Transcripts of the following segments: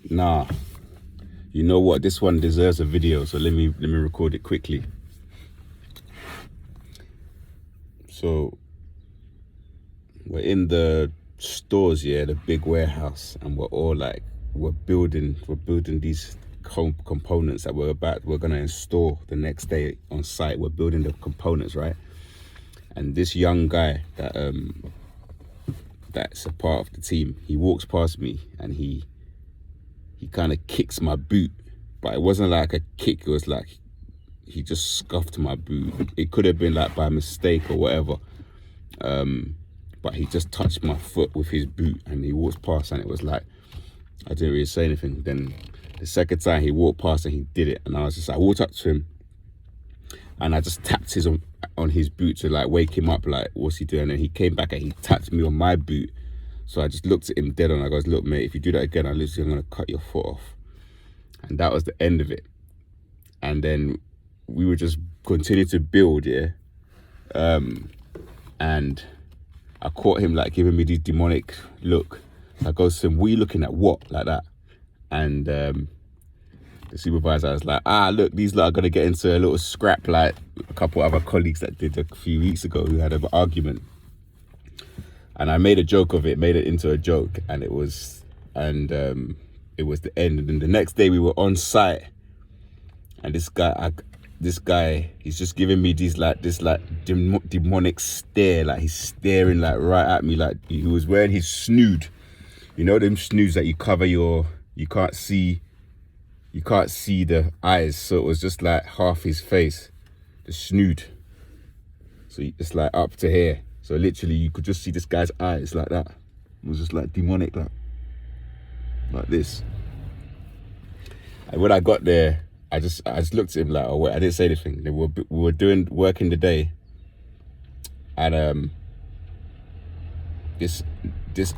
Nah, you know what? This one deserves a video, so let me record it quickly. So we're in the stores, yeah, the big warehouse, and we're building these components that we're gonna install the next day on site. We're building the components, right? And this young guy that's a part of the team, he walks past me and he kind of kicks my boot, but it wasn't like a kick. It was like he just scuffed my boot. It could have been like by mistake or whatever, but he just touched my foot with his boot, and he walks past, and it was like I didn't really say anything. Then the second time he walked past and he did it, and I walked up to him and I just tapped on his boot to like wake him up, like what's he doing? And he came back and he tapped me on my boot. So I just looked at him dead on. I goes, look mate, if you do that again, I'm gonna cut your foot off. And that was the end of it. And then we would just continue to build, yeah. And I caught him like giving me this demonic look. So I goes to him, what are you looking at? What? Like that. And the supervisor was like, look, these lot are gonna get into a little scrap like a couple other colleagues that did a few weeks ago who had an argument. And I made a joke of it, made it into a joke, and it was the end. And then the next day we were on site, and this guy, he's just giving me this demonic stare, like he's staring like right at me, like he was wearing his snood. You know them snoods that you cover you can't see the eyes, so it was just like half his face, the snood. So it's like up to here. So literally you could just see this guy's eyes like that. It was just like demonic, like this. And when I got there, I just looked at him like, oh wait, I didn't say anything. We were doing work in the day, and this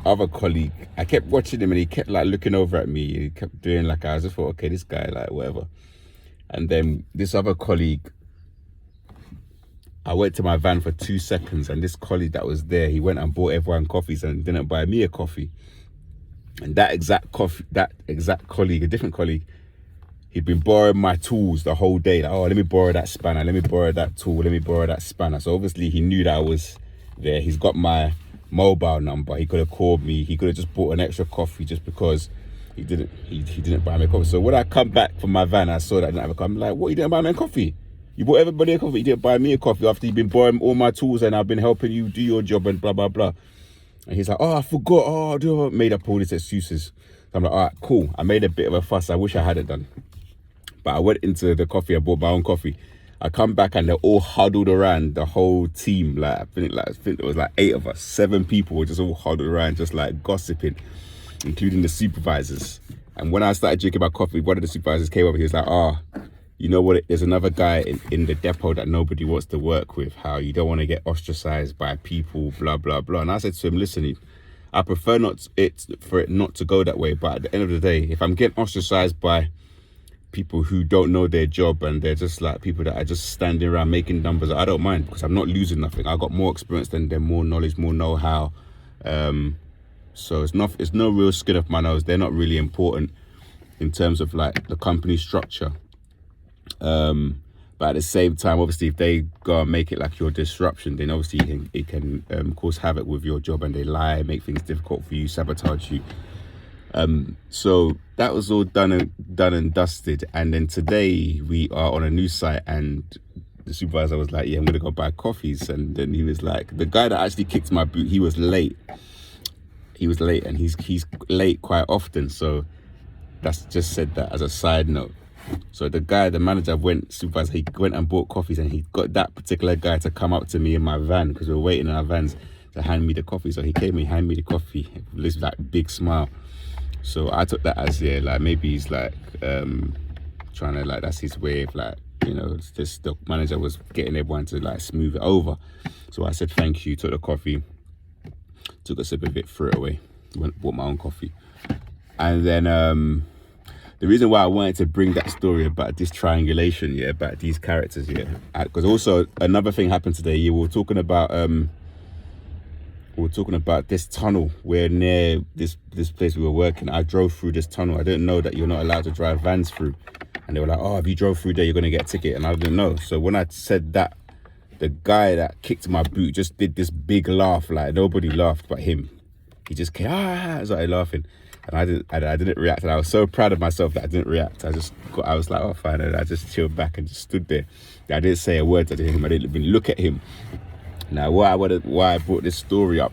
other colleague, I kept watching him and he kept like looking over at me. He kept doing like, I just thought, okay, this guy like whatever. And then this other colleague, I went to my van for 2 seconds, and this colleague that was there, he went and bought everyone coffees and didn't buy me a coffee. And that exact colleague, a different colleague, he'd been borrowing my tools the whole day. Like, oh, let me borrow that spanner, let me borrow that tool, let me borrow that spanner. So obviously he knew that I was there. He's got my mobile number. He could have called me. He could have just bought an extra coffee just because he didn't buy me a coffee. So when I come back from my van, I saw that I didn't have a coffee. I'm like, what, you didn't buy me a coffee? You bought everybody a coffee, you didn't buy me a coffee after you've been borrowing all my tools and I've been helping you do your job and blah, blah, blah. And he's like, oh, I forgot. Oh, I made up all these excuses. So I'm like, all right, cool. I made a bit of a fuss. I wish I hadn't done. But I went into the coffee, I bought my own coffee. I come back and they're all huddled around, the whole team. Like I think there was like 8 of us, 7 people were just all huddled around, just like gossiping, including the supervisors. And when I started drinking my coffee, one of the supervisors came over. He was like, you know what? There's another guy in the depot that nobody wants to work with. How you don't want to get ostracized by people, blah, blah, blah. And I said to him, listen, I prefer for it not to go that way. But at the end of the day, if I'm getting ostracized by people who don't know their job and they're just like people that are just standing around making numbers, I don't mind, because I'm not losing nothing. I got more experience than them, more knowledge, more know-how. So it's no real skin off my nose. They're not really important in terms of like the company structure. But at the same time, obviously, if they go and make it like your disruption, then obviously it can cause havoc with your job, and they lie, make things difficult for you, sabotage you. So that was all done and dusted. And then today we are on a new site, and the supervisor was like, yeah, I'm gonna go buy coffees. And then he was like, the guy that actually kicked my boot, he was late, and he's late quite often. So that's just said that as a side note. So the manager supervisor, he went and bought coffees, and he got that particular guy to come up to me in my van, because we were waiting in our vans, to hand me the coffee. So he came and handed me the coffee with this like big smile. So I took that as, yeah, like maybe he's like trying to, like, that's his way of like, you know, just the manager was getting everyone to like smooth it over. So I said thank you, took the coffee, took a sip of it, threw it away, bought my own coffee. And then the reason why I wanted to bring that story about this triangulation, yeah, about these characters, yeah, because also another thing happened today. Yeah, we were talking about we were talking about this tunnel where near this place we were working. I drove through this tunnel. I didn't know that you're not allowed to drive vans through. And they were like, oh, if you drove through there, you're going to get a ticket. And I didn't know. So when I said that, the guy that kicked my boot just did this big laugh. Like, nobody laughed but him. He just came, started laughing. And I didn't react. And I was so proud of myself that I didn't react. I was like, oh, fine. And I just chilled back and just stood there. I didn't say a word to him. I didn't even look at him. Now, why I brought this story up,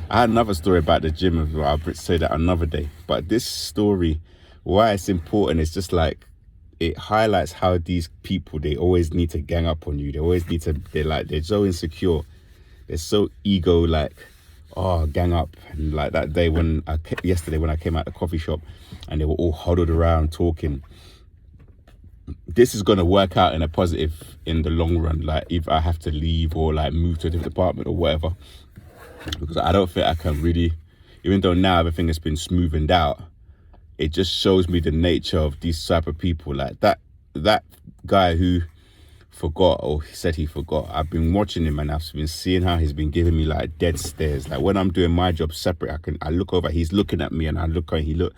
I had another story about the gym as well. I'll say that another day. But this story, why it's important, is just like, it highlights how these people, they always need to gang up on you. They always need to, they're so insecure. They're so ego, like, oh, gang up. And like that day yesterday when I came out the coffee shop and they were all huddled around talking. This is going to work out in a positive in the long run. Like, if I have to leave or like move to a different department or whatever, because I don't think I can really, even though now everything has been smoothened out, it just shows me the nature of these type of people. Like that guy who forgot, or he said he forgot, I've been watching him and I've been seeing how he's been giving me like dead stares. Like when I'm doing my job separate, I look over, he's looking at me and I look and he look,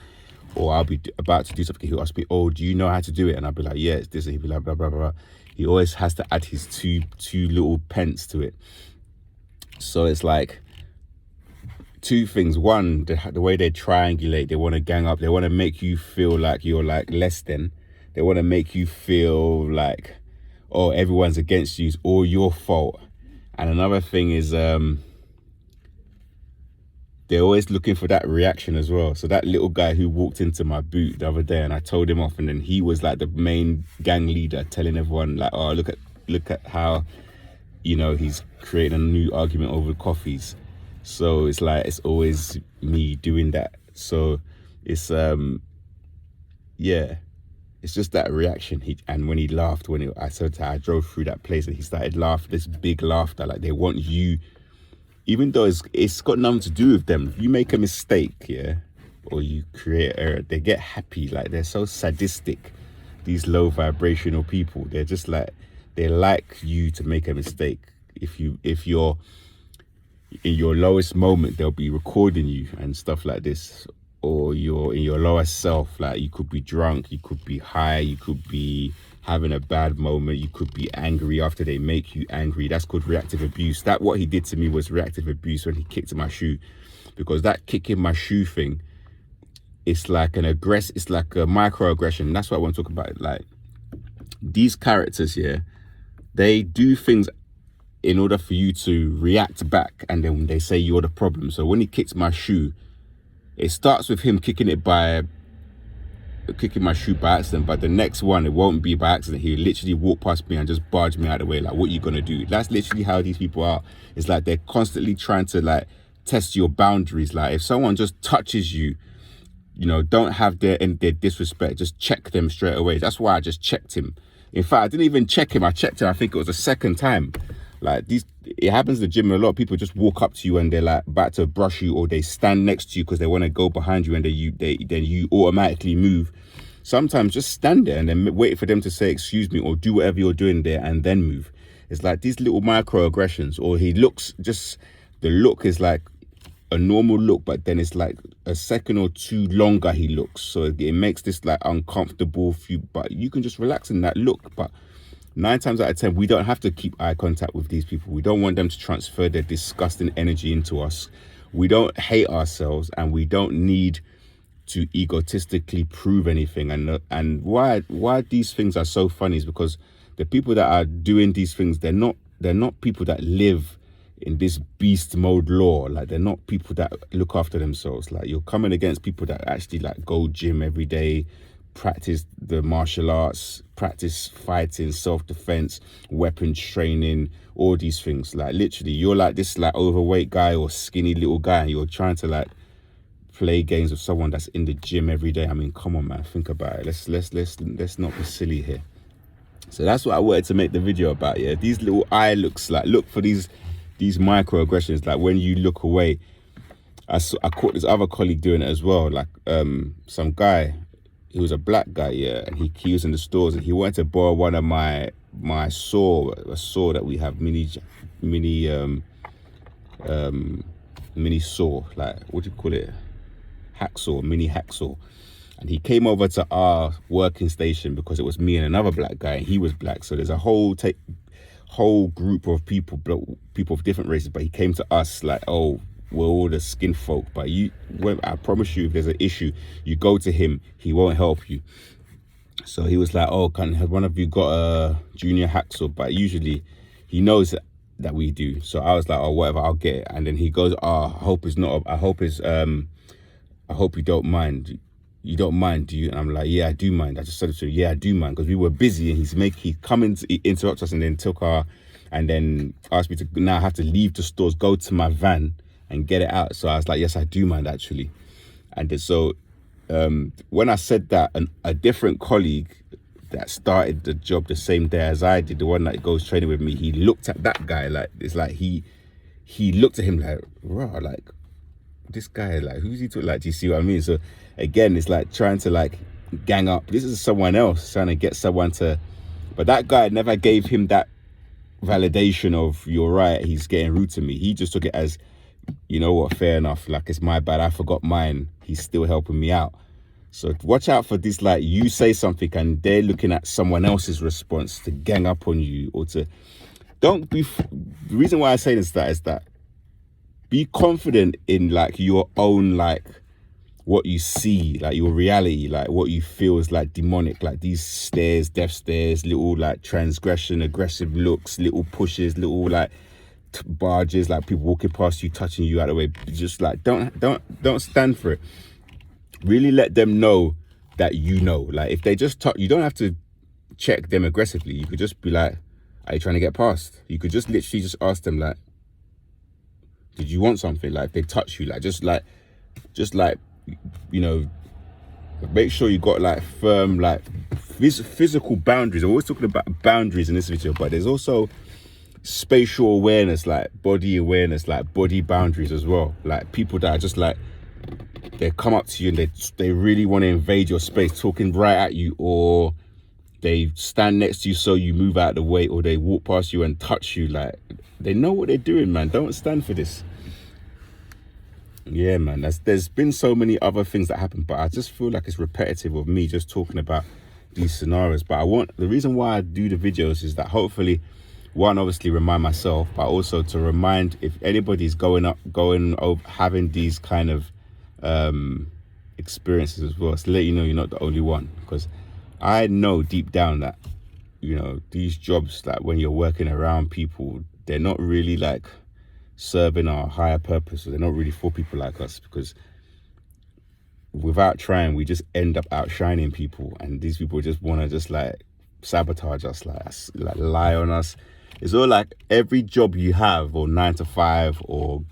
or I'll be about to do something, he'll ask me, oh, do you know how to do it? And I'll be like, yeah, it's this. And he'll be like, blah, blah, blah, blah. He always has to add his two little pence to it. So it's like two things. One, the way they triangulate, they want to gang up. They want to make you feel like you're like less than. They want to make you feel like, oh, everyone's against you, it's all your fault. And another thing is, they're always looking for that reaction as well. So that little guy who walked into my boot the other day and I told him off, and then he was like the main gang leader telling everyone like, oh, look at how, you know, he's creating a new argument over coffees. So it's like, it's always me doing that. So it's, yeah, it's just that reaction. And when he laughed, I drove through that place and he started laughing, this big laughter, like they want you, even though it's got nothing to do with them. If you make a mistake, yeah, or you create error, they get happy. Like, they're so sadistic, these low vibrational people. They're just like, they like you to make a mistake. If you're in your lowest moment, they'll be recording you and stuff like this. Or you're in your lowest self, like you could be drunk, you could be high, you could be having a bad moment, you could be angry after they make you angry. That's called reactive abuse. That what he did to me was reactive abuse when he kicked my shoe. Because that kicking my shoe thing, it's like it's like a microaggression. That's what I want to talk about. Like, these characters here, they do things in order for you to react back, and then they say you're the problem. So when he kicks my shoe, it starts with him kicking my shoe by accident, but the next one, it won't be by accident. He'll literally walk past me and just barge me out of the way, like, what are you gonna do? That's literally how these people are. It's like they're constantly trying to like test your boundaries. Like, if someone just touches you, you know, don't have their disrespect, just check them straight away. That's why I just checked him. In fact, I didn't even check him, I checked him, I think it was the second time. Like, it happens in the gym. A lot of people just walk up to you and they're like about to brush you, or they stand next to you because they want to go behind you, and then you automatically move. Sometimes just stand there and then wait for them to say excuse me, or do whatever you're doing there and then move. It's like these little microaggressions. Or he looks, just the look is like a normal look, but then it's like a second or two longer he looks, so it makes this like uncomfortable but you can just relax in that look. But 9 times out of 10, we don't have to keep eye contact with these people. We don't want them to transfer their disgusting energy into us. We don't hate ourselves, and we don't need to egotistically prove anything. And why these things are so funny is because the people that are doing these things, they're not people that live in this beast mode law. Like, they're not people that look after themselves. Like, you're coming against people that actually like go gym every day, practice the martial arts, practice fighting, self-defense, weapons training, all these things. Like, literally, you're like this like overweight guy or skinny little guy, and you're trying to like play games with someone that's in the gym every day. I mean, come on, man, think about it. Let's not be silly here. So that's what I wanted to make the video about. Yeah, these little eye looks, like, look for these microaggressions. Like, when you look away, I caught this other colleague doing it as well. Like, some guy, he was a black guy, yeah, and he was in the stores, and he wanted to borrow one of my saw, a saw that we have, mini mini saw, like, what do you call it? Hacksaw, mini hacksaw. And he came over to our working station because it was me and another black guy, and he was black. So there's a whole group of people of different races, but he came to us like, oh, we're all the skin folk, but I promise you, if there's an issue, you go to him, he won't help you. So he was like, oh, has one of you got a junior hacksaw? But usually he knows that we do. So I was like, oh, whatever, I'll get it. And then he goes, oh, I hope you don't mind. You don't mind, do you? And I'm like, yeah, I do mind. I just said to him, yeah, I do mind, because we were busy, and he come in to interrupt us, and then and then asked me to now have to leave the stores, go to my van and get it out. So I was like, yes, I do mind, actually. And then, so when I said that, a different colleague that started the job the same day as I did, the one that goes training with me, he looked at that guy like, it's like he looked at him like, raw, like, this guy, like, who's he talking, like, do you see what I mean? So again, it's like trying to like gang up. This is someone else trying to get someone to, but that guy never gave him that validation of, you're right, he's getting rude to me. He just took it as, you know what, fair enough, like, it's my bad, I forgot mine, he's still helping me out. So watch out for this, like, you say something and they're looking at someone else's response to gang up on you, or to, don't be, the reason why I say this is that be confident in like your own, like, what you see, like your reality, like what you feel is like demonic, like these stares, death stares, little like transgression, aggressive looks, little pushes, little like barges, like people walking past you, touching you out of the way. Just like don't stand for it. Really let them know that you know. Like if they just touch, you don't have to check them aggressively. You could just be like, are you trying to get past? You could just literally just ask them like, did you want something? Like if they touch you, like just like you know, make sure you got like firm, like physical boundaries. I'm always talking about boundaries in this video, but there's also spatial awareness, like body awareness, like body boundaries as well. Like people that are just like, they come up to you and they really want to invade your space, talking right at you, or they stand next to you so you move out of the way, or they walk past you and touch you. Like they know what they're doing, man. Don't stand for this. Yeah, man, there's been so many other things that happen, but I just feel like it's repetitive of me just talking about these scenarios. But the reason why I do the videos is that hopefully, one, obviously remind myself, but also to remind if anybody's going over having these kind of experiences as well, to let you know you're not the only one. Because I know deep down that, you know, these jobs, like when you're working around people, they're not really like serving our higher purpose. So they're not really for people like us, because without trying, we just end up outshining people, and these people just want to just like sabotage us, like lie on us. It's all like every job you have, or 9 to 5, or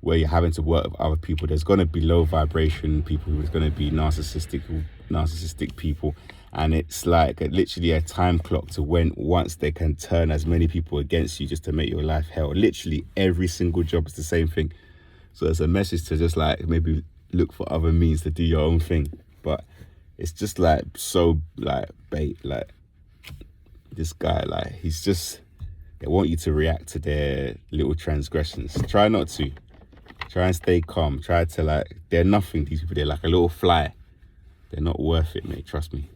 where you're having to work with other people, there's going to be low vibration people, there's going to be narcissistic people, and it's like literally a time clock to once they can turn as many people against you just to make your life hell. Literally every single job is the same thing. So it's a message to just like maybe look for other means to do your own thing. But it's just like so like bait, like this guy, like he's just, they want you to react to their little transgressions. Try not to. Try and stay calm. Try to like, they're nothing, these people. They're like a little fly. They're not worth it, mate. Trust me.